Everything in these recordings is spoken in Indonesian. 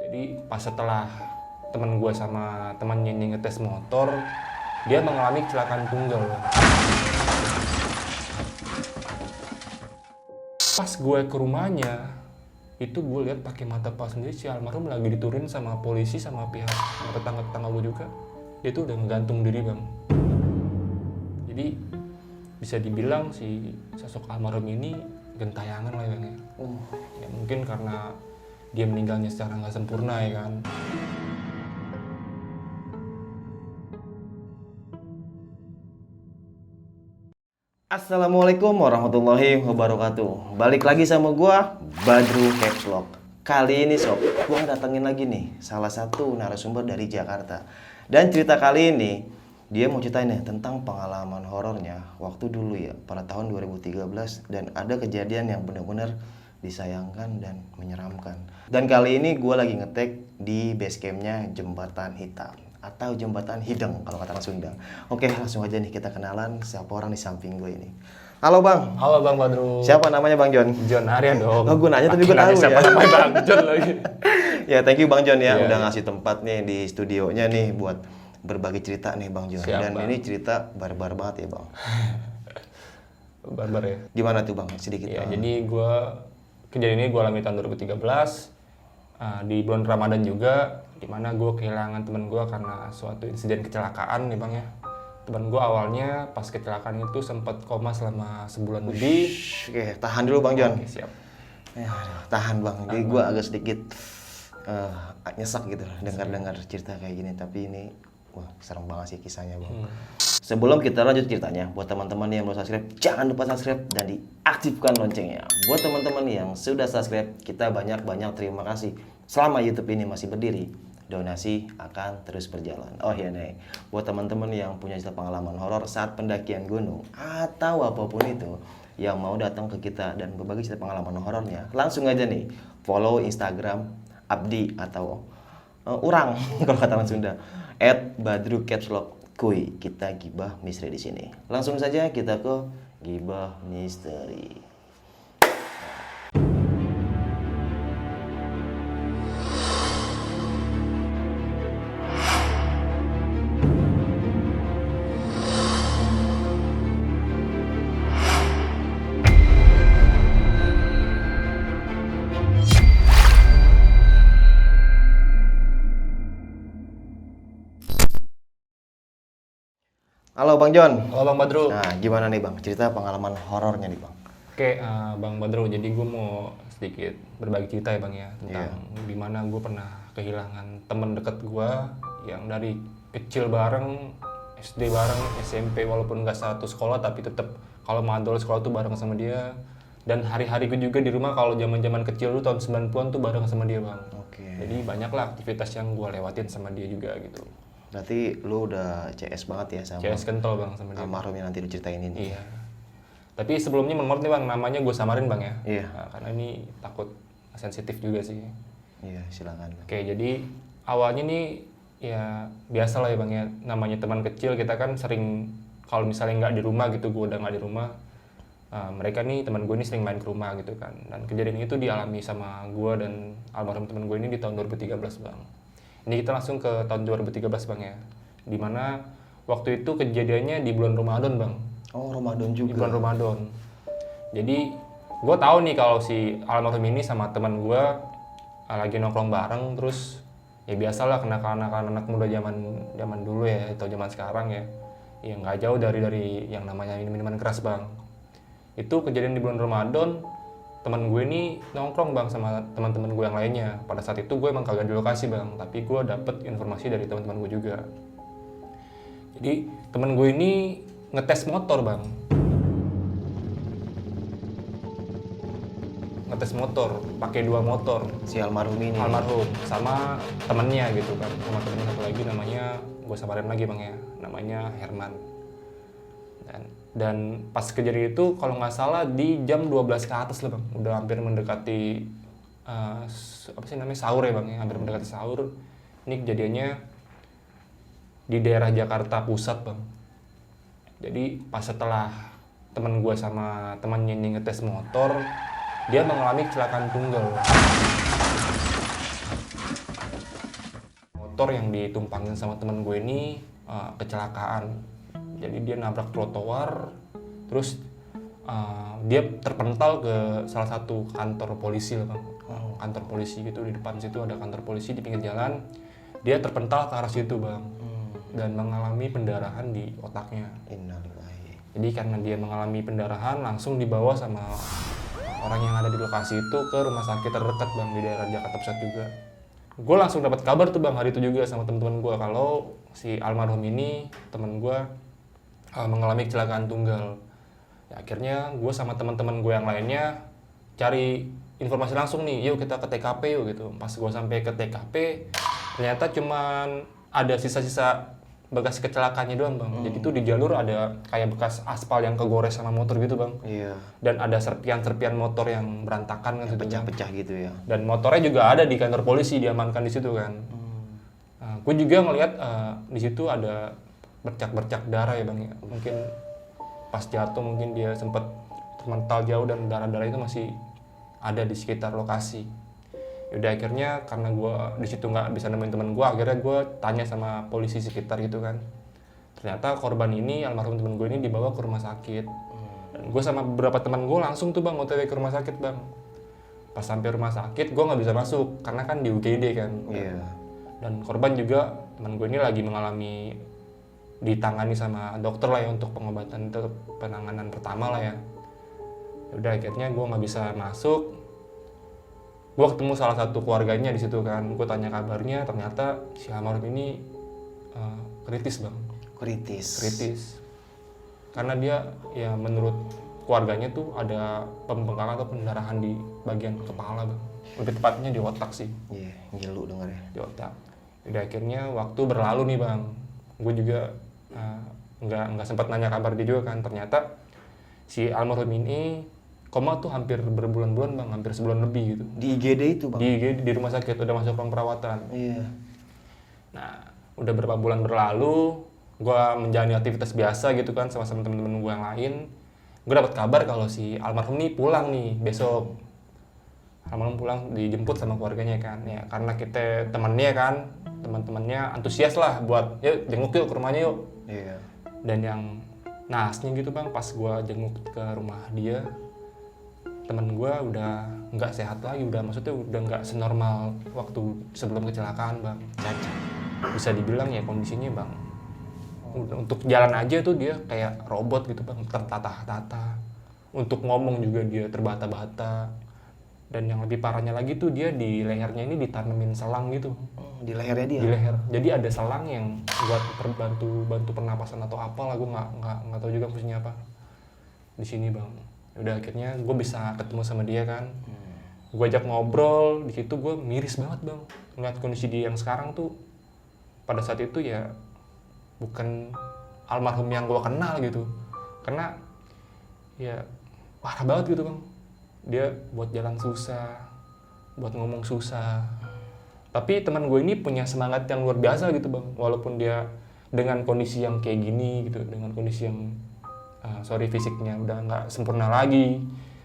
Jadi pas setelah teman gue sama temannya ini ngetes motor, dia mengalami kecelakaan tunggal. Pas gue ke rumahnya, itu gue lihat pakai mata kepala sendiri si almarhum lagi diturunin sama polisi sama pihak tetangga-tetangga gue juga. Dia tuh udah ngegantung diri bang. Jadi bisa dibilang si sosok almarhum ini gentayangan lah ya bang ya. Ya mungkin karena dia meninggalnya secara nggak sempurna ya kan. Assalamualaikum warahmatullahi wabarakatuh. Balik lagi sama gua Badru Caps Lock. Kali ini sob, gua datengin lagi nih salah satu narasumber dari Jakarta. Dan cerita kali ini dia mau ceritain nih tentang pengalaman horornya waktu dulu ya, pada tahun 2013, dan ada kejadian yang benar-benar disayangkan dan menyeramkan. Dan kali ini gua lagi ngetek di base campnya Jembatan Hitam atau Jembatan Hideng kalau kata orang Sunda. Oke, langsung aja nih kita kenalan siapa orang di samping gue ini. Halo Bang. Halo Bang Badru. Siapa namanya Bang John? John Arya dong. Oh, gue nanya tapi gue tahu siapa ya. namanya Bang John lagi. Ya, thank you Bang John ya Iya, udah iya. ngasih tempat nih di studionya nih buat berbagi cerita nih Bang John. Siap, Dan Bang. ini cerita barbar banget ya Bang. Barbar ya. Gimana tuh Bang? Sedikit. Ya, Bang. jadi kejadian ini gue alami tahun 2013 di bulan Ramadan juga, dimana gue kehilangan teman gue karena suatu insiden kecelakaan nih bang ya. Teman gue awalnya pas kecelakaan itu sempat koma selama sebulan lebih. Oke, tahan dulu Bang John. Oke, siap. Ya, aduh, tahan Bang. Jadi gue agak sedikit nyesek gitu dengar-dengar cerita kayak gini, tapi ini wah serem banget sih kisahnya Bang. Sebelum kita lanjut ceritanya, buat teman-teman yang belum subscribe, jangan lupa subscribe dan diaktifkan loncengnya. Buat teman-teman yang sudah subscribe, kita banyak-banyak terima kasih. Selama YouTube ini masih berdiri, donasi akan terus berjalan. Oh iya nih, buat teman-teman yang punya cerita pengalaman horor saat pendakian gunung atau apapun itu, yang mau datang ke kita dan berbagi cerita pengalaman horornya, langsung aja nih follow Instagram Abdi atau Urang kalau kata orang Sunda @badru_capslock. Kuy, kita gibah misteri di sini. Langsung saja kita ke gibah misteri. Halo Bang John. Halo Bang Badru. Nah, gimana nih Bang? Cerita pengalaman horornya nih Bang. Oke, Bang Badru, jadi gue mau sedikit berbagi cerita ya bang ya tentang dimana gue pernah kehilangan teman dekat gue yang dari kecil bareng, SD bareng, SMP walaupun nggak satu sekolah tapi tetap kalau madol sekolah tuh bareng sama dia. Dan hari-hari gue juga di rumah kalau zaman-zaman kecil tuh tahun 90-an tuh bareng sama dia bang. Oke. Jadi banyaklah aktivitas yang gue lewatin sama dia juga gitu. Berarti lu udah CS banget ya sama CS kental bang sama dia. almarhum yang nanti diceritain ini. Iya. Tapi sebelumnya menurut nih bang, namanya gue samarin bang ya. Iya. Nah, karena ini takut sensitif juga sih. Iya, silakan. Oke, jadi awalnya nih ya biasa lah ya bang ya, namanya teman kecil kita kan sering kalau misalnya nggak di rumah gitu, gue udah nggak di rumah, mereka nih teman gue ini sering main ke rumah gitu kan. Dan kejadian itu dialami sama gue dan almarhum teman gue ini di tahun 2013 bang. Ini kita langsung ke tahun 2013 bang ya, dimana waktu itu kejadiannya di bulan Ramadan bang. Oh, Ramadan Di juga. bulan Ramadan. Jadi gue tahu nih kalau si almarhum ini sama teman gue lagi nongkrong bareng, terus ya biasalah kenakalan anak muda zaman dulu ya atau zaman sekarang ya, ya nggak jauh dari yang namanya minuman keras bang. Itu kejadian di bulan Ramadan, teman gue ini nongkrong bang sama teman-teman gue yang lainnya. Pada saat itu gue emang kagak di lokasi bang, tapi gue dapet informasi dari teman-teman gue juga. Jadi teman gue ini ngetes motor bang, ngetes motor, pakai 2 motor, Si almarhum ini. almarhum sama temennya gitu kan, sama temennya satu lagi namanya, gue samarin lagi bang ya, namanya Herman. Dan pas kejadian itu kalau nggak salah di jam 12 ke atas lah bang, udah hampir mendekati apa sih namanya sahur ya bang ya, hampir mendekati sahur. Ini kejadiannya di daerah Jakarta Pusat bang. Jadi pas setelah teman gue sama temannya ini ngetes motor, dia mengalami kecelakaan tunggal. motor yang ditumpangin sama teman gue ini kecelakaan. Jadi dia nabrak trotoar, terus dia terpental ke salah satu kantor polisi lah bang. Kantor polisi gitu, di depan situ ada kantor polisi di pinggir jalan. Dia terpental ke arah situ bang, dan mengalami pendarahan di otaknya. Innalillahi. Jadi karena dia mengalami pendarahan, langsung dibawa sama orang yang ada di lokasi itu ke rumah sakit terdekat bang, di daerah Jakarta Pusat juga. Gue langsung dapat kabar tuh bang hari itu juga sama teman-teman gue kalau si almarhum ini teman gue mengalami kecelakaan tunggal. Ya, akhirnya gue sama teman-teman gue yang lainnya cari informasi langsung nih, yuk kita ke TKP yuk gitu. Pas gue sampai ke TKP, ternyata cuman ada sisa-sisa bekas kecelakaannya doang bang. Jadi tuh di jalur ada kayak bekas aspal yang kegores sama motor gitu bang. Iya. Dan ada serpian-serpian motor yang berantakan kan, Pecah-pecah gitu ya. dan motornya juga ada di kantor polisi, diamankan di situ kan. Nah, gue juga ngelihat di situ ada bercak-bercak darah ya bang ya. Mungkin pas jatuh mungkin dia sempat termental jauh dan darah-darah itu masih ada di sekitar lokasi. Yaudah akhirnya karena gue di situ nggak bisa nemuin teman gue, akhirnya gue tanya sama polisi sekitar gitu kan. Ternyata korban ini, almarhum teman gue ini dibawa ke rumah sakit. Dan gue sama beberapa teman gue langsung tuh bang OTW ke rumah sakit bang. Pas sampai rumah sakit gue nggak bisa masuk karena kan di UGD kan. Iya. Dan korban juga teman gue ini lagi mengalami, ditangani sama dokter lah ya untuk pengobatan, itu penanganan pertama lah ya. Udah akhirnya gue nggak bisa masuk. Gue ketemu salah satu keluarganya di situ kan. Gue tanya kabarnya, ternyata si almarhum ini kritis bang. Kritis. Karena dia ya menurut keluarganya tuh ada pembengkakan atau pendarahan di bagian kepala bang. Lebih tepatnya di otak sih. Iya, ngilu denger ya. Di otak. Udah akhirnya waktu berlalu nih bang. Gue juga nggak sempat nanya kabar dia juga kan. Ternyata si almarhum ini koma tuh hampir berbulan-bulan bang, hampir sebulan lebih gitu. Di IGD itu bang? Di IGD, di rumah sakit, udah masuk ruang perawatan. Iya. Nah, udah berapa bulan berlalu, gue menjalani aktivitas biasa gitu kan sama temen-temen gue yang lain. Gue dapat kabar kalau si almarhum nih pulang nih besok. Almarhum pulang dijemput sama keluarganya kan. Ya karena kita temennya kan, teman-temannya antusias lah buat yuk jenguk yuk ke rumahnya yuk. Iya. Dan yang naasnya gitu bang, pas gue jenguk ke rumah dia, temen gue udah nggak sehat lagi, maksudnya udah nggak senormal waktu sebelum kecelakaan bang. Cacat. Bisa dibilang ya kondisinya bang, untuk jalan aja tuh dia kayak robot gitu bang, tertata-tata. Untuk ngomong juga dia terbata-bata. Dan yang lebih parahnya lagi tuh dia di lehernya ini ditanemin selang gitu. Di lehernya dia? Di leher. Jadi ada selang yang buat bantu pernapasan atau apalah, gue nggak tahu juga fungsinya apa. Di sini bang. Udah akhirnya gue bisa ketemu sama dia kan. Gue ajak ngobrol, di situ gue miris banget bang. Ngeliat kondisi dia yang sekarang tuh, pada saat itu ya bukan almarhum yang gue kenal gitu. Karena ya parah banget gitu bang. Dia buat jalan susah, buat ngomong susah. Tapi teman gue ini punya semangat yang luar biasa gitu bang. Walaupun dia dengan kondisi yang kayak gini gitu, dengan kondisi yang fisiknya udah nggak sempurna lagi,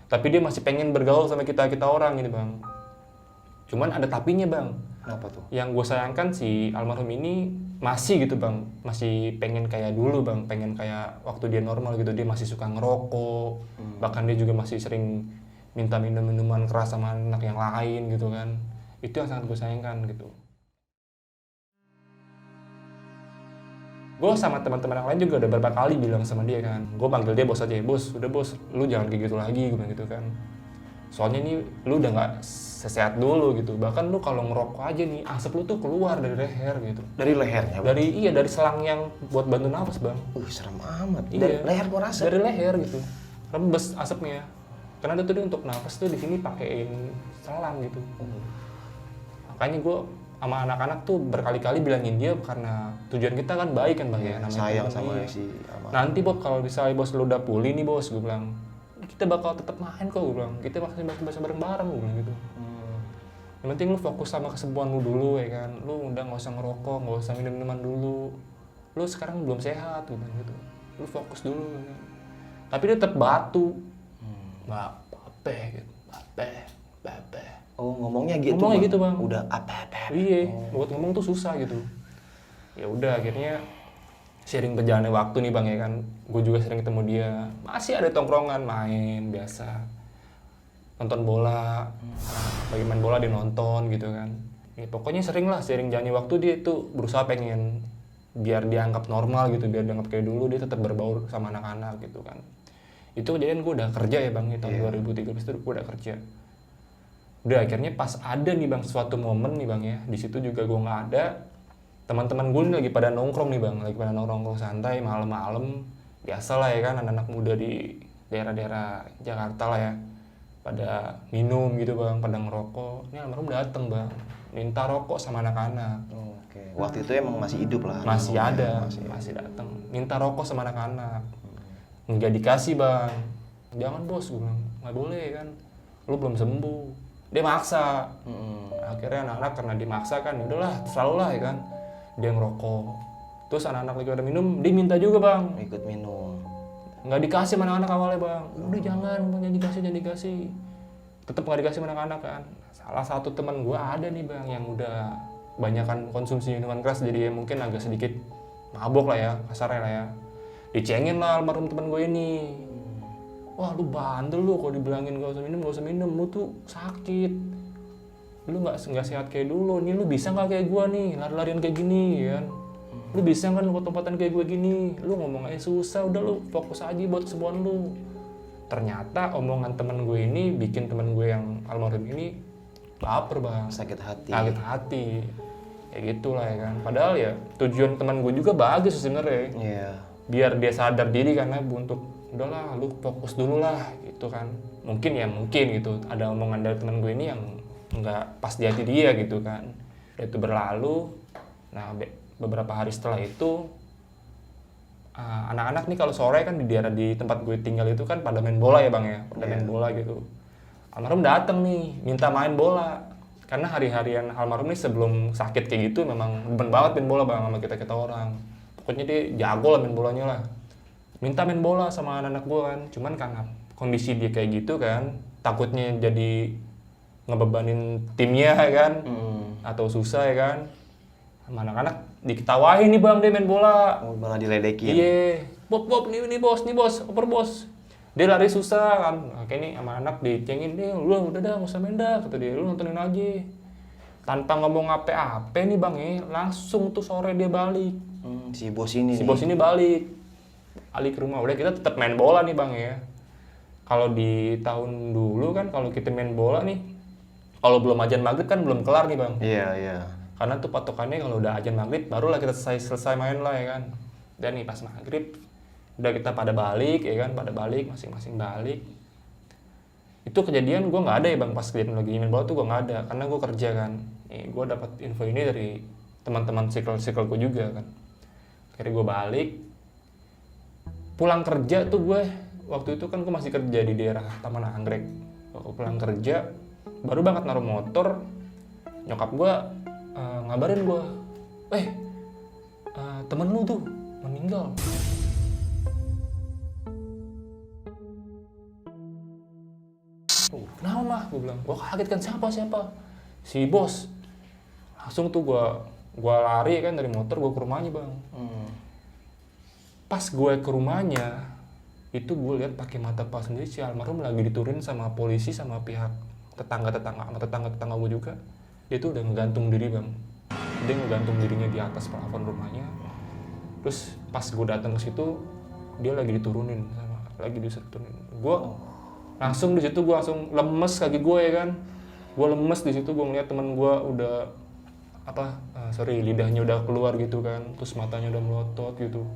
tapi dia masih pengen bergaul sama kita orang gitu bang. Cuman ada tapinya bang. Kenapa tuh? Yang gue sayangkan si almarhum ini masih gitu bang, masih pengen kayak dulu bang, pengen kayak waktu dia normal gitu. Dia masih suka ngerokok, bahkan dia juga masih sering minta minuman keras sama anak yang lain gitu kan. Itu yang sangat gue sayangkan gitu. Gue sama teman-teman yang lain juga udah beberapa kali bilang sama dia kan. Gue panggil dia bos aja, bos, udah bos, lu jangan kayak gitu lagi, gue bilang gitu kan. Soalnya nih lu udah nggak sesehat dulu gitu. Bahkan lu kalau ngerokok aja nih, asap lu tuh keluar dari leher gitu. Dari lehernya bang? Dari selang yang buat bantu nafas bang. Serem amat. Iya. Dari leher gua rasa. Dari leher gitu. Rembes asapnya. Karena dia untuk nafas tuh di sini pakein selang gitu. Makanya gue sama anak-anak tuh berkali-kali bilangin dia, karena tujuan kita kan baik kan bang ya, namanya sayang temen, sama si almarhum. nanti Bob kalau misalnya bos lu udah pulih nih bos, gue bilang kita bakal tetap main kok, gue bilang kita masih bisa bareng-bareng, gue bilang gitu. Yang penting lu fokus sama kesembuhan lu dulu ya kan, lu udah nggak usah ngerokok, nggak usah minum minuman dulu, lu sekarang belum sehat, gue bilang gitu, lu fokus dulu ya kan. Tapi dia tetap batu, nggak bape gitu, bape. Oh, ngomongnya gitu. Ngomongnya Bang? gitu, Bang. Udah apa? Iya, buat ngomong tuh susah gitu. Ya udah akhirnya sering berjalannya waktu nih Bang ya kan. Gue juga sering ketemu dia. Masih ada tongkrongan main biasa. Nonton bola. Bagi main bola dia nonton gitu kan. Ya, pokoknya sering lah, sering jalannya waktu dia tuh berusaha pengen biar dianggap normal gitu, biar dianggap kayak dulu, dia tetap berbaur sama anak-anak gitu kan. Itu kejadian gue udah kerja ya Bang, tahun 2013 itu gue udah kerja. Udah akhirnya pas ada nih Bang suatu momen nih Bang ya, di situ juga gue nggak ada, teman-teman gue nih lagi pada nongkrong nih Bang, lagi pada nongkrong santai malam-malam, biasa lah ya kan, anak-anak muda di daerah-daerah Jakarta lah ya, pada minum gitu Bang, pada ngerokok. Ini almarhum dateng Bang, minta rokok sama anak-anak. Oke. Waktu itu emang masih hidup lah. Masih ada, Masih. masih dateng, minta rokok sama anak-anak. Nggak dikasih Bang, jangan bos, gue bilang, nggak boleh kan, lu belum sembuh. Dia maksa. Akhirnya anak-anak karena dimaksa kan, udahlah selalu lah ya kan, dia ngerokok. Terus anak-anak lagi pada minum, dia minta juga Bang, Ikut minum. nggak dikasih sama anak-anak awalnya Bang. Udah jangan Bang, jangan dikasih. Tetep nggak dikasih sama anak-anak kan. Salah satu teman gue ada nih Bang yang udah banyakan konsumsi minuman keras, jadi ya mungkin agak sedikit mabok lah ya, kasarnya lah ya. Dicengin lah almarhum teman gue ini. Wah lu bandel lu, kalau dibilangin gak usah minum, lu tuh sakit, lu nggak sehat kayak dulu, nih lu bisa nggak kayak gua nih, lari-larian kayak gini kan, lu bisa kan lompat-lompatan kayak gue gini, lu ngomong aja susah, udah lu fokus aja buat kesembuhan lu. Ternyata omongan temen gue ini bikin temen gue yang almarhum ini baper Bang, Sakit hati. kayak gitulah ya kan. Padahal ya tujuan teman gue juga bagus sebenarnya, Iya. biar dia sadar diri karena untuk udahlah lu fokus dulu lah gitu kan. Mungkin gitu ada omongan dari teman gue ini yang nggak pas di hati dia gitu kan. Udah itu berlalu. Nah beberapa hari setelah itu anak-anak nih kalau sore kan di daerah di tempat gue tinggal itu kan pada main bola ya Bang ya, pada main bola gitu. Almarhum datang nih minta main bola, karena hari-harian almarhum nih sebelum sakit kayak gitu memang demen banget main bola Bang sama kita orang. Pokoknya dia jago lah main bolanya lah. Minta main bola sama anak-anak gue kan, cuman karena kondisi dia kayak gitu kan, takutnya jadi ngebebanin timnya ya kan, atau susah ya kan, sama anak-anak diketawain nih Bang dia main bola. Oh, malah diledekin. Iya, Bob nih bos, oper bos. Dia lari susah kan, kayak ini sama anak dicengin, lu udah dah nggak usah main dah, kata dia, lu nontonin aja. Tanpa ngomong apa-apa nih Bang ya, langsung tuh sore dia balik. Si bos ini. Bos ini balik ke rumah, udah kita tetap main bola nih Bang ya. Kalau di tahun dulu kan kalau kita main bola nih, kalau belum azan maghrib kan belum kelar nih Bang. Iya. Karena tuh patokannya kalau udah azan maghrib barulah kita selesai main lah ya kan. Dan nih pas maghrib udah kita pada balik ya kan, masing-masing balik. Itu kejadian gue nggak ada ya Bang, pas kejadian lagi main bola tuh gue nggak ada karena gue kerja kan. Gue dapat info ini dari teman-teman circle gue juga kan. Akhirnya gue balik, pulang kerja tuh gue waktu itu kan gue masih kerja di daerah Taman Anggrek. Waktu pulang kerja baru banget naruh motor, nyokap gue ngabarin gue, temen lu tuh meninggal. Kenapa mah? Gue bilang, gue kaget kan, siapa? Si bos. Langsung tuh gue lari kan dari motor, gue ke rumahnya Bang. Pas gue ke rumahnya, itu gue lihat pakai mata kepala sendiri si almarhum lagi diturunin sama polisi sama pihak tetangga gue juga. Dia tuh udah ngegantung diri Bang. Dia ngegantung dirinya di atas plafon rumahnya. Terus pas gue datang ke situ, dia lagi diturunin. Gue langsung di situ gue langsung lemes kaki gue ya kan. Gue lemes di situ, gue ngeliat teman gue udah lidahnya udah keluar gitu kan, terus matanya udah melotot gitu.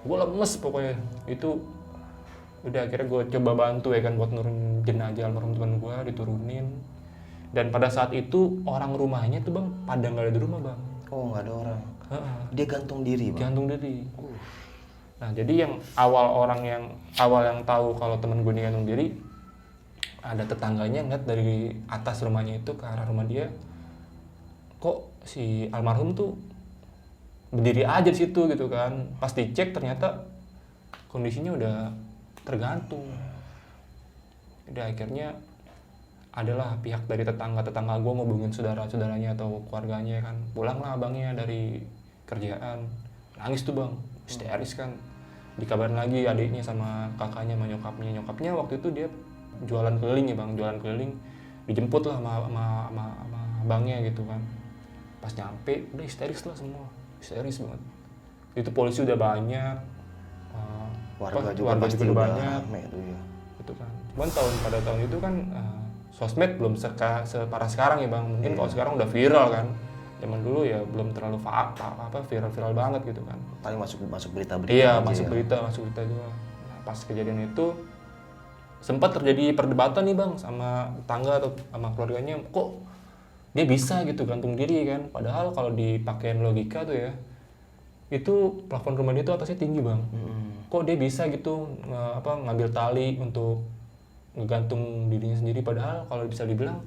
Gue lemes pokoknya. Itu udah akhirnya gue coba bantu ya kan buat nurunin jenazah almarhum teman gue, diturunin. Dan pada saat itu orang rumahnya tuh Bang pada nggak ada di rumah Bang. Oh, nggak ada orang. Dia gantung diri Bang. Gantung diri. Nah jadi yang awal yang tahu kalau teman gue ini gantung diri, ada tetangganya ngeliat dari atas rumahnya itu ke arah rumah dia, kok si almarhum tuh berdiri aja di situ gitu kan. Pas dicek ternyata kondisinya udah tergantung. Udah akhirnya adalah pihak dari tetangga gue ngubungin saudaranya atau keluarganya kan, pulanglah abangnya dari kerjaan, nangis tuh bang, histeris kan, dikabarin lagi adiknya sama kakaknya sama nyokapnya waktu itu dia jualan keliling ya bang, jualan keliling, dijemput lah sama abangnya gitu kan, pas nyampe udah histeris lah semua, histeris banget, itu polisi udah banyak, Warga juga warga pasti juga udah banyak rame tuh ya. gitu kan. Cuman pada tahun itu kan sosmed belum separah sekarang ya bang. Mungkin kalau sekarang udah viral kan. Zaman dulu ya belum terlalu viral banget gitu kan. Paling masuk berita-berita. Iya, aja masuk ya. berita juga. Nah, pas kejadian itu sempat terjadi perdebatan nih bang sama tetangga atau sama keluarganya, kok dia bisa gitu gantung diri kan. Padahal kalau dipakein logika tuh ya, itu plafon rumah dia tuh atasnya tinggi bang. Kok dia bisa gitu ngambil tali untuk ngegantung dirinya sendiri, padahal kalau bisa dibilang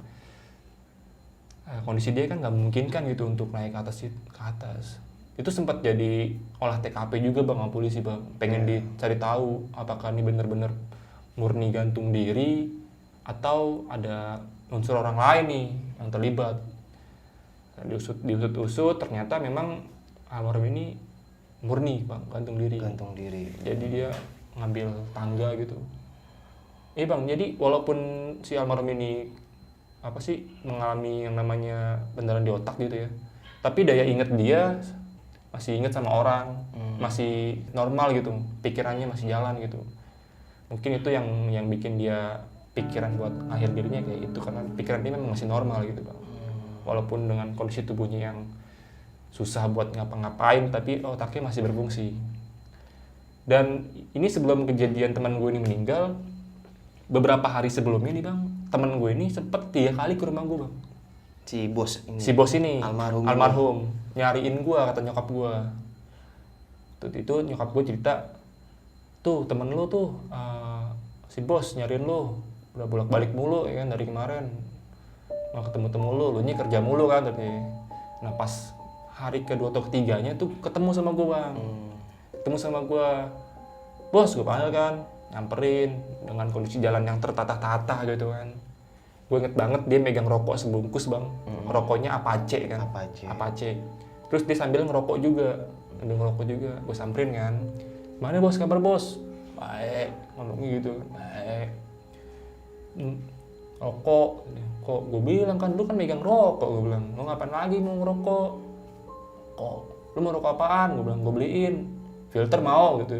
kondisi dia kan nggak memungkinkan gitu untuk naik ke atas. Itu sempat jadi olah TKP juga bang sama polisi bang, pengen dicari tahu apakah ini benar-benar murni gantung diri atau ada unsur orang lain nih yang terlibat. Nah, diusut ternyata memang almarhum ini murni bang gantung diri. Jadi dia ngambil tangga gitu. Bang, jadi walaupun si almarhum ini mengalami yang namanya bendaran di otak gitu ya, tapi daya ingat dia masih ingat sama orang, masih normal gitu, pikirannya masih jalan gitu. Mungkin itu yang bikin dia pikiran buat akhir dirinya kayak itu, karena pikiran dia memang masih normal gitu bang. Walaupun dengan kondisi tubuhnya yang susah buat ngapa-ngapain, tapi otaknya masih berfungsi. Dan ini sebelum kejadian teman gue ini meninggal, beberapa hari sebelumnya nih bang, teman gue ini sempet 3 kali ke rumah gue bang. Si bos ini almarhum nyariin gue, kata nyokap gue. Itu nyokap gue cerita, tuh temen lu tuh si bos nyariin lu, udah bolak-balik mulu ya kan dari kemarin, nggak ketemu lu nya kerja mulu kan tapi. Nah pas hari kedua atau ketiganya tuh ketemu sama gue bang, bos, gue panggil kan, nyamperin dengan kondisi jalan yang tertata-tata gitu kan. Gue inget banget dia megang rokok sebungkus bang, rokoknya Apache kan, Apache. Terus dia sambil ngerokok juga, gue samperin kan, mana bos, kabar bos? Baik, ngomongnya gitu, baik. Rokok, kok gue bilang kan lu kan megang rokok, gue bilang, lu ngapain lagi mau ngerokok? Kok lu mau rokok apaan? Gue bilang, gue beliin filter mau gitu.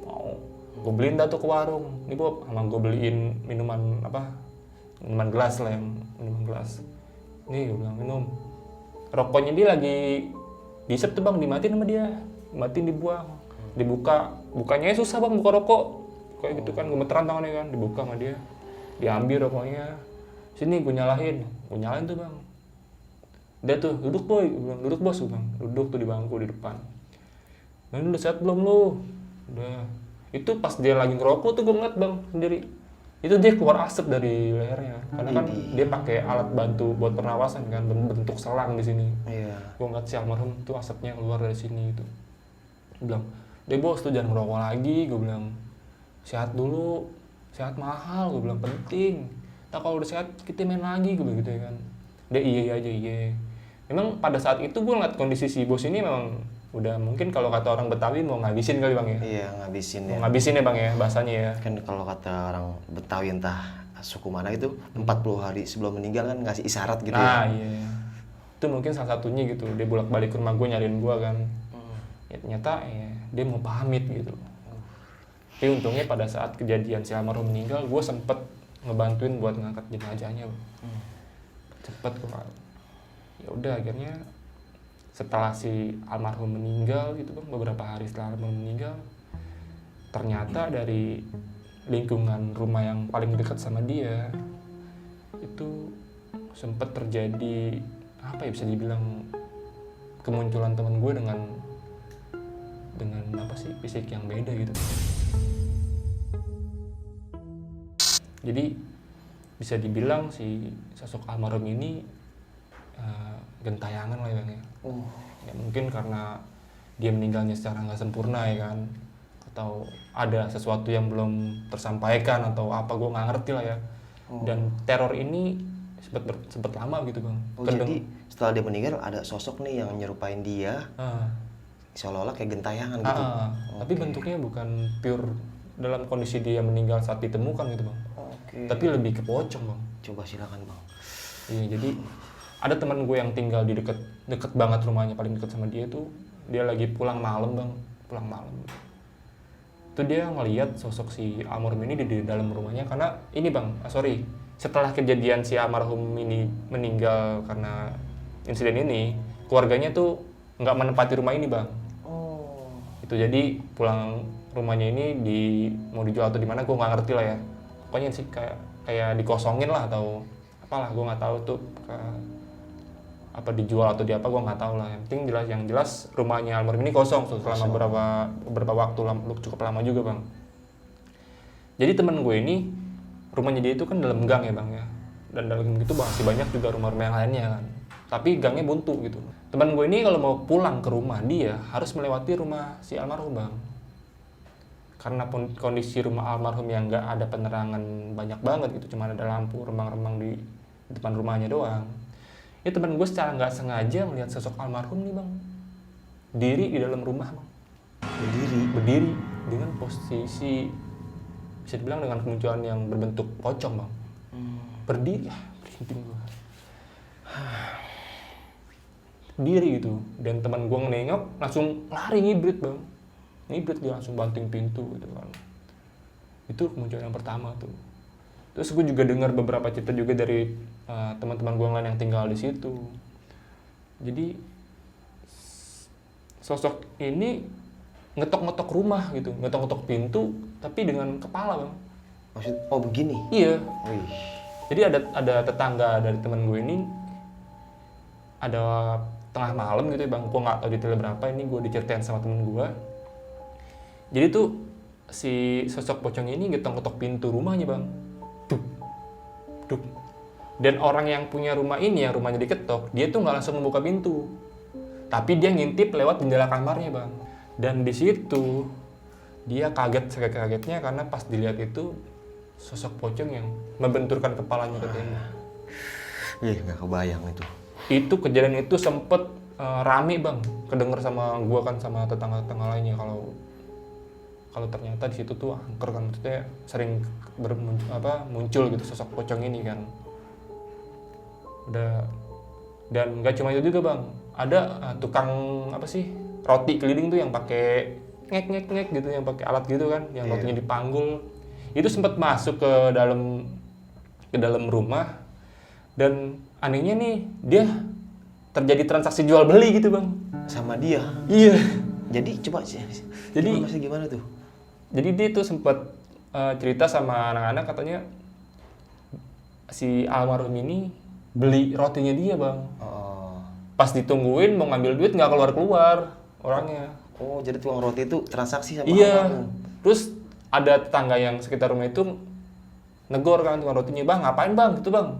Mau. Gue beliin dah tuh ke warung. Nih Bob, sama gue beliin minuman gelas lah, yang minuman gelas. Nih gue bilang minum. Rokoknya dia lagi diisep tuh bang, dimatiin sama dia. Dimatiin, dibuang. Bukanya susah bang, buka rokok. Kayak gitu kan, gemeteran tangannya kan, dibuka sama dia. Diambil rokoknya. Sini gue nyalain tuh bang. Dia tuh, duduk boy, gue bilang, duduk bos, gue bilang, duduk tuh di bangku di depan. Nah ini udah sehat belum lu? Udah. Itu pas dia lagi ngerokok tuh gue ngeliat bang sendiri. Itu dia keluar asap dari lehernya. Karena kan dia pakai alat bantu buat pernapasan kan, bentuk selang di sini. Iya. Gue ngeliat si almarhum tuh asapnya keluar dari sini itu. Gue bilang, deh bos tuh jangan ngerokok lagi, gue bilang. Sehat dulu, sehat mahal, gue bilang penting. Nah kalau udah sehat kita main lagi, gue bilang gitu ya kan. Dia iya aja. Memang pada saat itu gue ngeliat kondisi si bos ini memang udah mungkin kalau kata orang Betawi mau ngabisin kali bang ya. Iya ngabisin ya. Mau ngabisin ya bang ya bahasanya ya. Kan kalau kata orang Betawi entah suku mana itu 40 hari sebelum meninggal kan ngasih isyarat gitu nah, ya. Iya. Itu mungkin salah satunya gitu. Dia bolak-balik ke rumah gue nyariin gue kan. Ya, ternyata dia mau pamit gitu. Tapi untungnya pada saat kejadian si almarhum meninggal, gue sempet ngebantuin buat ngangkat jenazahnya. Cepet kok. Ya udah akhirnya setelah si almarhum meninggal gitu bang, beberapa hari setelah almarhum meninggal, ternyata dari lingkungan rumah yang paling dekat sama dia itu sempat terjadi bisa dibilang kemunculan teman gue dengan fisik yang beda gitu. Jadi bisa dibilang si sosok almarhum ini gentayangan lah ya bang ya. Ya mungkin karena dia meninggalnya secara nggak sempurna ya kan, atau ada sesuatu yang belum tersampaikan atau apa, gue nggak ngerti lah ya. Dan teror ini sempat lama gitu bang. Oh jadi setelah dia meninggal ada sosok nih yang nyerupain dia, seolah-olah kayak gentayangan gitu. Tapi bentuknya bukan pure dalam kondisi dia meninggal saat ditemukan gitu bang. Tapi lebih ke pocong bang. Coba silakan bang. Iya, jadi ada teman gue yang tinggal di deket banget rumahnya, paling deket sama dia itu, dia lagi pulang malam bang, itu dia ngelihat sosok si almarhum ini di dalam rumahnya. Karena ini bang, setelah kejadian si almarhum ini meninggal karena insiden ini, keluarganya tuh nggak menempati rumah ini bang. Itu jadi pulang rumahnya ini mau dijual atau di mana gue nggak ngerti lah ya, pokoknya sih kayak dikosongin lah atau apalah, gue nggak tahu tuh apa dijual atau di apa, gue nggak tahu lah. Yang penting yang jelas rumahnya almarhum ini kosong selama beberapa waktu cukup lama juga bang. Jadi teman gue ini rumahnya dia itu kan dalam gang ya bang ya, dan dalam gang itu masih banyak juga rumah-rumah yang lainnya kan, tapi gangnya buntu gitu. Teman gue ini kalau mau pulang ke rumah dia harus melewati rumah si almarhum bang, karena kondisi rumah almarhum yang nggak ada penerangan banyak banget gitu, cuma ada lampu remang-remang di depan rumahnya doang. Ya teman gue secara nggak sengaja melihat sosok almarhum nih bang, diri di dalam rumah bang, berdiri dengan posisi bisa dibilang dengan kemunculan yang berbentuk pocong bang. Berdiri berhenti gue berdiri gitu, dan teman gue nengok langsung lari ngibrit bang, dia langsung banting pintu gitu kan. Itu kemunculan yang pertama tuh. Terus gue juga dengar beberapa cerita juga dari teman-teman gue lain yang tinggal di situ. Jadi sosok ini ngetok-ngetok rumah gitu, ngetok-ngetok pintu tapi dengan kepala bang. Maksud begini? Iya. Wih. Jadi ada tetangga dari teman gue ini, ada tengah malam gitu ya bang, gue nggak tahu detailnya berapa, ini gue diceritain sama temen gue. Jadi tuh si sosok pocong ini ngetok-ngetok pintu rumahnya bang, duk. Dan orang yang punya rumah ini, yang rumahnya diketok, dia tuh nggak langsung membuka pintu, tapi dia ngintip lewat jendela kamarnya bang. Dan di situ dia kagetnya karena pas dilihat itu sosok pocong yang membenturkan kepalanya ke tembok. Nggak kebayang itu. Itu kejadian itu sempet rame bang, kedenger sama gua kan sama tetangga-tetangga lainnya kalau ternyata di situ tuh angker kan, maksudnya sering muncul gitu sosok pocong ini kan. Dan nggak cuma itu juga bang, ada tukang roti keliling tuh yang pakai ngek gitu, yang pakai alat gitu kan, yang rotinya dipanggul. Itu sempat masuk ke dalam rumah, dan anehnya nih dia terjadi transaksi jual beli gitu bang. Sama dia? Iya. Jadi coba masih gimana tuh? Jadi dia tuh sempat cerita sama anak-anak, katanya si almarhum ini beli rotinya dia bang. Pas ditungguin mau ngambil duit nggak keluar orangnya. Oh, jadi tukang roti itu transaksi sama almarhum. Terus ada tetangga yang sekitar rumah itu negor kan tukang rotinya, bang ngapain bang gitu bang,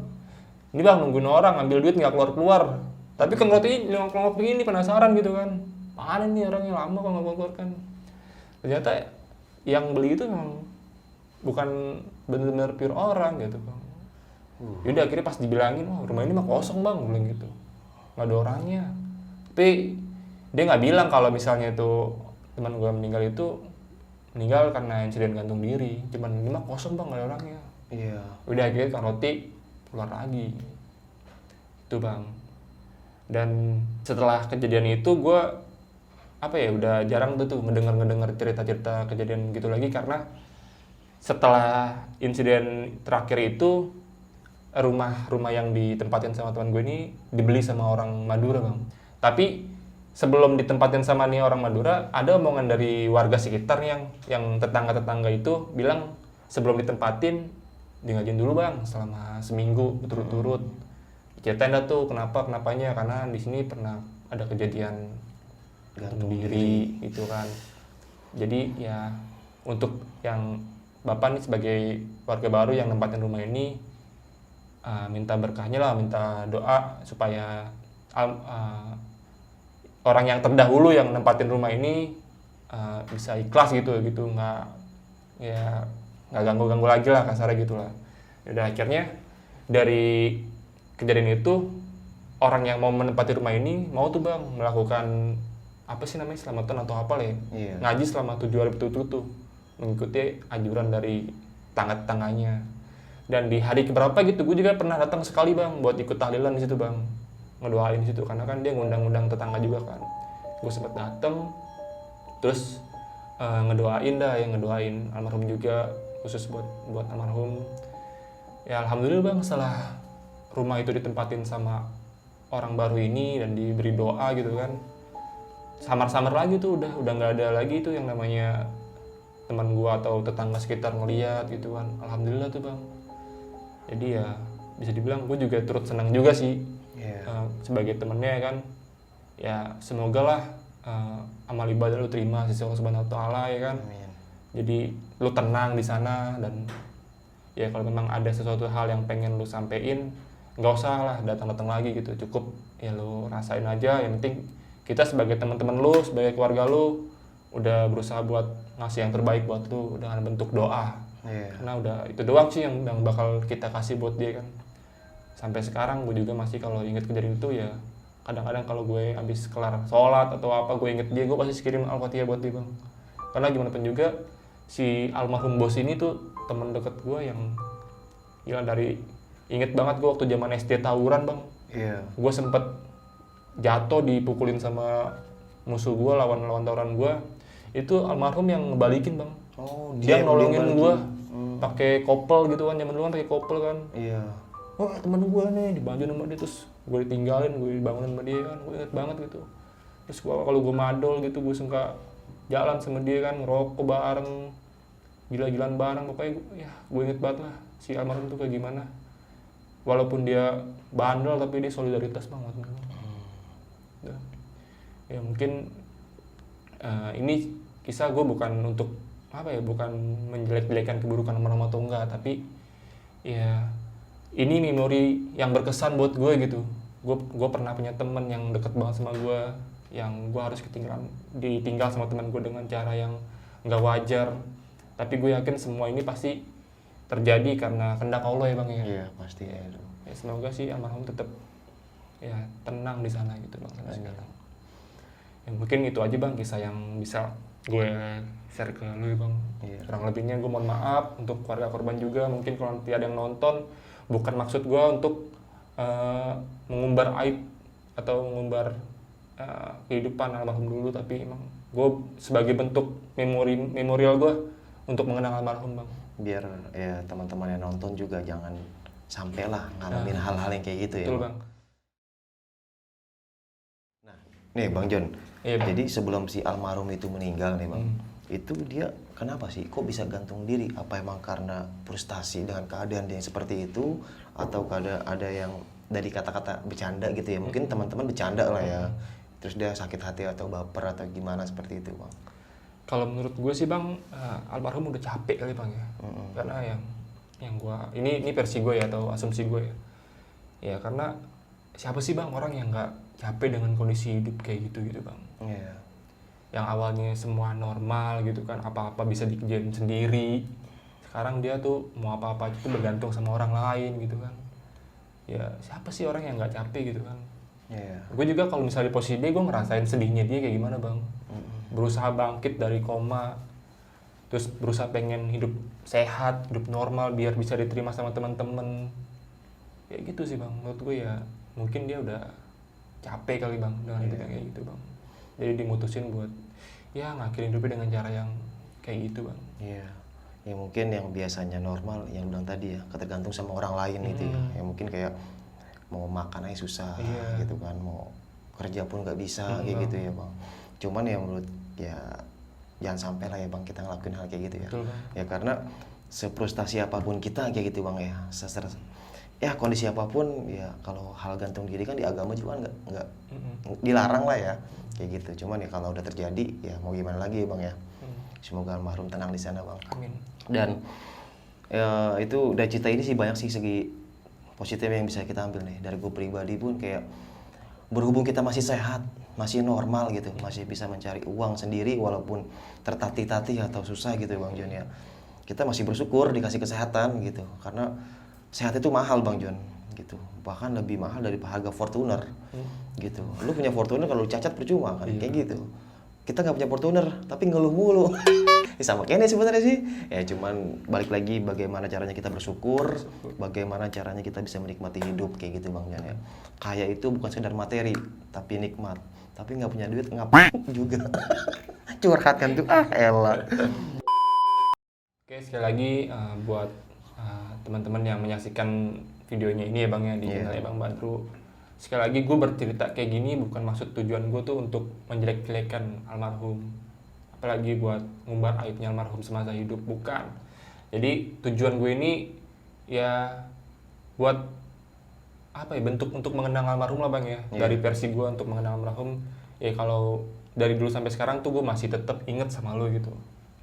ini bang nungguin orang ngambil duit nggak keluar, tapi kan rotinya nyongklok begini, penasaran gitu kan, mana nih orangnya lama kok nggak keluar kan. Ternyata yang beli itu memang bukan benar-benar pure orang gitu bang. Yaudah akhirnya pas dibilangin, rumah ini mah kosong bang, bilang gitu, nggak ada orangnya. Tapi dia nggak bilang kalau misalnya itu teman gue meninggal karena insiden gantung diri, cuman ini mah kosong bang, nggak ada orangnya. Iya. Udah akhirnya Kang Roti keluar lagi itu bang. Dan setelah kejadian itu gue udah jarang tuh ngedenger cerita-cerita kejadian gitu lagi, karena setelah insiden terakhir itu rumah yang ditempatin sama teman gue ini dibeli sama orang Madura bang. Tapi sebelum ditempatin sama nih orang Madura, ada omongan dari warga sekitar yang tetangga-tetangga itu bilang sebelum ditempatin digajiin dulu bang selama seminggu berturut-turut. Ceritain dah tuh kenapanya, karena di sini pernah ada kejadian gantung diri gitu kan. Jadi ya untuk yang bapak nih sebagai warga baru yang nempatin rumah ini, minta berkahnya lah, minta doa supaya orang yang terdahulu yang nempatin rumah ini bisa ikhlas gitu, nggak ganggu lagi lah kasarnya gitu lah. Udah akhirnya dari kejadian itu orang yang mau menempati rumah ini mau tuh bang melakukan apa sih namanya selamatan atau apa lah ya, ngaji selama 7 hari betul-betul tuh mengikuti anjuran dari tangga-tangganya. Dan di hari keberapa gitu gue juga pernah datang sekali bang buat ikut tahlilan di situ bang, ngedoain di situ karena kan dia ngundang-undang tetangga juga kan. Gue sempet datang terus ngedoain almarhum juga, khusus buat almarhum. Ya alhamdulillah bang, setelah rumah itu ditempatin sama orang baru ini dan diberi doa gitu kan, samar-samar lagi tuh udah nggak ada lagi tuh yang namanya teman gua atau tetangga sekitar ngeliat gitu kan. Alhamdulillah tuh bang. Jadi ya bisa dibilang gue juga turut senang juga sih sebagai temennya kan. Ya semoga lah amal ibadah lu terima sisi Allah Subhanahu Wa Taala ya kan. Amin. Jadi lu tenang di sana, dan ya kalau memang ada sesuatu hal yang pengen lu sampein, nggak usah lah datang-datang lagi gitu, cukup ya lu rasain aja. Yang penting kita sebagai teman-teman lu, sebagai keluarga lu udah berusaha buat ngasih yang terbaik buat lu dengan bentuk doa. Karena udah itu doang sih yang bakal kita kasih buat dia kan. Sampai sekarang gue juga masih kalau inget kejadian itu ya kadang-kadang kalau gue habis kelar sholat atau apa gue inget dia, gue pasti kirim Al-Fatihah buat dia bang. Karena gimana pun juga si almarhum bos ini tuh teman deket gue yang gila, dari inget banget gue waktu zaman SD tawuran bang. Gue sempet jatuh dipukulin sama musuh gue, lawan tawuran gue. Itu almarhum yang ngebalikin bang. Dia nolongin gue pakai kopel gitu kan, zaman dulu kan pakai kopel kan. Oh teman gue nih dibantuin sama dia, terus gue ditinggalin, gue dibangunin sama dia kan. Gue inget banget gitu. Terus kalau gue madol gitu, gue suka jalan sama dia kan, ngerokok bareng, gila-gilaan bareng. Pokoknya gue inget banget lah si almarhum tuh kayak gimana. Walaupun dia bandel tapi dia solidaritas banget. Ya mungkin ini kisah gue bukan untuk apa ya, bukan menjelek-jelekan keburukan almarhum atau enggak, tapi ya ini memori yang berkesan buat gue gitu. Gue pernah punya temen yang deket banget sama gue, yang gue harus ditinggal sama teman gue dengan cara yang nggak wajar. Tapi gue yakin semua ini pasti terjadi karena kehendak Allah ya bang ya. Iya pasti ya. Semoga sih almarhum tetap ya tenang di sana gitu bang sampai sekarang. Ya mungkin itu aja bang kisah yang bisa gue share ke lu ya bang. Kurang lebihnya gue mohon maaf untuk keluarga korban juga. Mungkin kalau nanti ada yang nonton, bukan maksud gue untuk mengumbar aib atau mengumbar kehidupan almarhum dulu, tapi emang gue sebagai bentuk memorial gue untuk mengenang almarhum bang. Biar ya teman-teman yang nonton juga jangan sampai lah ngalamin hal-hal yang kayak gitu ya. Betul bang. Nah, nih Bang John. Iya, bang. Jadi sebelum si almarhum itu meninggal nih bang, itu dia kenapa sih kok bisa gantung diri? Apa emang karena frustasi dengan keadaan dia yang seperti itu, atau ada yang dari kata-kata bercanda gitu ya? Mungkin teman-teman bercanda lah ya. Terus dia sakit hati atau baper atau gimana seperti itu bang? Kalau menurut gue sih bang, almarhum udah capek kali bang ya. Karena yang gue ini versi gue ya atau asumsi gue ya. Ya karena siapa sih bang orang yang nggak capek dengan kondisi hidup kayak gitu bang. Yang awalnya semua normal gitu kan, apa-apa bisa dikerjain sendiri. Sekarang dia tuh mau apa-apa itu bergantung sama orang lain gitu kan. Ya siapa sih orang yang nggak capek gitu kan. Gue juga kalau misalnya di posisi dia, gue ngerasain sedihnya dia kayak gimana bang. Berusaha bangkit dari koma, terus berusaha pengen hidup sehat, hidup normal biar bisa diterima sama teman-teman. Ya gitu sih bang, menurut gue ya mungkin dia udah capek kali bang dengan hidup yang kayak gitu bang. Jadi dimutusin buat ya ngakhirin hidupnya dengan cara yang kayak gitu bang. Ya mungkin yang biasanya normal, yang bilang tadi ya, ketergantung sama orang lain gitu ya. Ya mungkin kayak mau makan aja susah gitu kan, mau kerja pun nggak bisa kayak gitu ya bang. Cuman ya menurut ya jangan sampai lah ya bang kita ngelakuin hal kayak gitu ya. Betul, bang. Ya karena sefrustasi apapun kita kayak gitu bang ya, ya kondisi apapun ya, kalau hal gantung diri kan di agama juga nggak dilarang lah ya kayak gitu. Cuman ya kalau udah terjadi ya mau gimana lagi ya bang ya. Semoga almarhum tenang di sana bang. Amin. Dan ya, itu dari cerita ini sih banyak sih segi positif yang bisa kita ambil nih. Dari gue pribadi pun kayak berhubung kita masih sehat, masih normal gitu, masih bisa mencari uang sendiri walaupun tertatih-tatih atau susah gitu bang John ya. Kita masih bersyukur dikasih kesehatan gitu, karena sehat itu mahal Bang Jon gitu, bahkan lebih mahal dari harga Fortuner gitu. Lu punya Fortuner kalau lu cacat percuma kan, kayak gitu. Kita nggak punya Fortuner tapi ngeluh mulu. Sama kayak ini sebenarnya sih ya, cuman balik lagi bagaimana caranya kita bersyukur, bagaimana caranya kita bisa menikmati hidup kayak gitu Bang Jon ya. Kaya itu bukan sekedar materi tapi nikmat, tapi nggak punya duit ngapain juga. Curhat kan tuh, elah. Oke, sekali lagi buat teman-teman yang menyaksikan videonya ini ya Bang ya di channelnya Bang Badru. Sekali lagi gue bercerita kayak gini bukan maksud tujuan gue tuh untuk menjelek-jelekan almarhum, apalagi buat ngumbar aibnya almarhum semasa hidup, bukan. Jadi tujuan gue ini ya buat apa ya, bentuk untuk mengenang almarhum lah Bang ya. Dari versi gue untuk mengenang almarhum ya, kalau dari dulu sampai sekarang tuh gue masih tetap inget sama lo gitu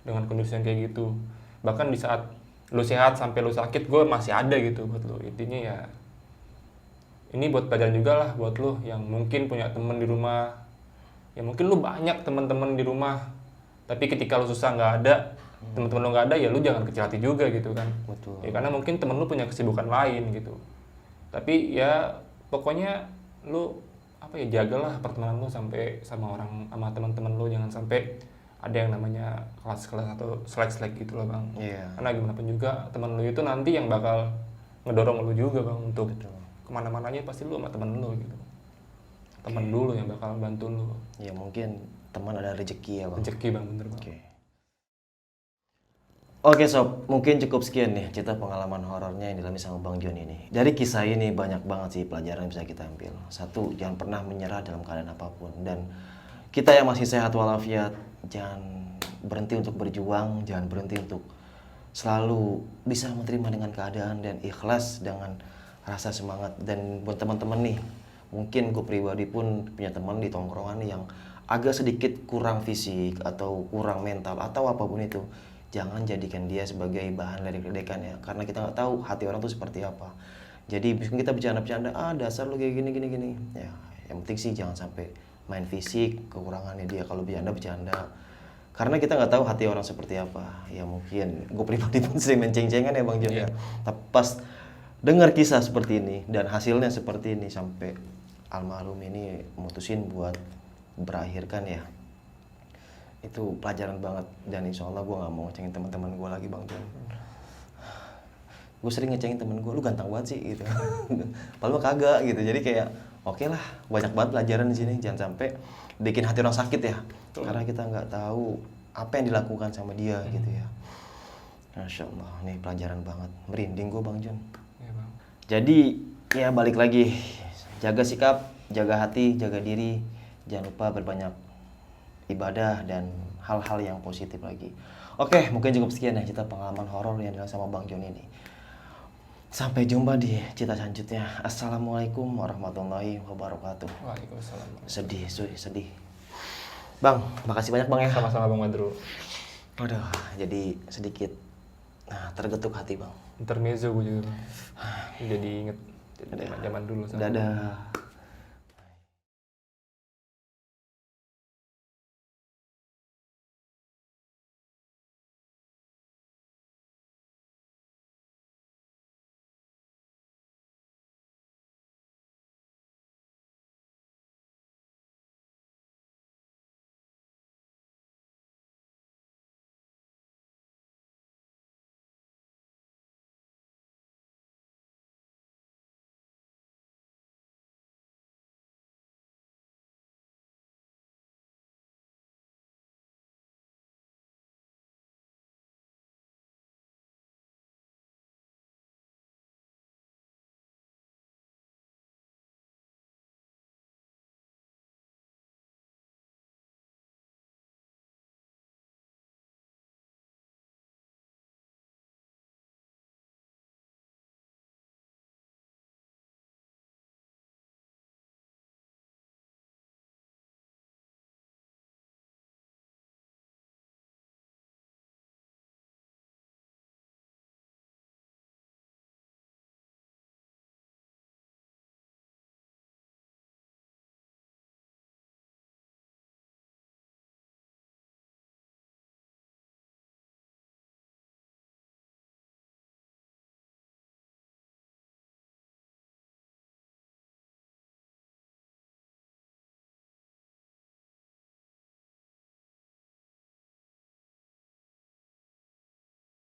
dengan kondisi yang kayak gitu. Bahkan di saat lo sehat sampai lo sakit gue masih ada gitu buat lo. Intinya ya ini buat pelajaran juga lah buat lo yang mungkin punya temen di rumah, ya mungkin lo banyak teman-teman di rumah tapi ketika lo susah nggak ada, teman-teman lo nggak ada, ya lo jangan kecil hati juga gitu kan. Betul. Ya karena mungkin temen lo punya kesibukan lain gitu. Tapi ya pokoknya lo apa ya, jagalah pertemanan lo sampai sama teman-teman lo, jangan sampai ada yang namanya kelas-kelas atau selek-selek gitu loh Bang. Karena gimana pun juga teman lo itu nanti yang bakal ngedorong lo juga Bang untuk kemana-mananya, pasti lo sama temen lo gitu. Temen dulu yang bakal bantu lo. Ya mungkin teman ada rezeki ya Bang. Rezeki Bang, bener Bang. Oke sob, mungkin cukup sekian nih cerita pengalaman horornya yang dialami sama Bang Jon ini. Dari kisah ini banyak banget sih pelajaran yang bisa kita ambil. Satu, jangan pernah menyerah dalam keadaan apapun. Dan kita yang masih sehat walafiat, jangan berhenti untuk berjuang, jangan berhenti untuk selalu bisa menerima dengan keadaan dan ikhlas dengan rasa semangat. Dan buat teman-teman nih, mungkin gue pribadi pun punya teman di tongkrongan yang agak sedikit kurang fisik atau kurang mental atau apapun itu, jangan jadikan dia sebagai bahan ledek-ledekan ya, karena kita nggak tahu hati orang tuh seperti apa. Jadi mungkin kita bercanda-bercanda, dasar lu kayak gini ya, yang penting sih jangan sampai main fisik kekurangannya dia kalau bercanda, karena kita nggak tahu hati orang seperti apa ya. Mungkin gue pribadi pun sering menceng-cengan ya Bang Jon ya, tapi pas dengar kisah seperti ini dan hasilnya seperti ini sampai almarhum ini mutusin buat berakhirkan ya, itu pelajaran banget. Dan insya Allah gue gak mau ngecengin teman-teman gue lagi Bang Jon. Gue sering ngecengin temen gue, lu ganteng banget sih gitu. Padahal kagak gitu. Jadi kayak oke lah, banyak banget pelajaran di sini. Jangan sampai bikin hati orang sakit ya. Karena kita nggak tahu apa yang dilakukan sama dia gitu ya. Masya Allah, ini pelajaran banget. Merinding gue Bang Jon. Ya, Bang. Jadi ya balik lagi, jaga sikap, jaga hati, jaga diri. Jangan lupa berbanyak ibadah dan hal-hal yang positif lagi. Oke, mungkin cukup sekian ya cerita pengalaman horor yang dilakukan sama Bang Jon ini. Sampai jumpa di cerita selanjutnya. Assalamualaikum warahmatullahi wabarakatuh. Waalaikumsalam. Sedih. Bang, makasih banyak Bang ya. Sama-sama Bang Badru. Waduh, jadi sedikit tergetuk hati Bang. Intermezzo gue juga Bang. Jadi inget zaman dulu. Dadah.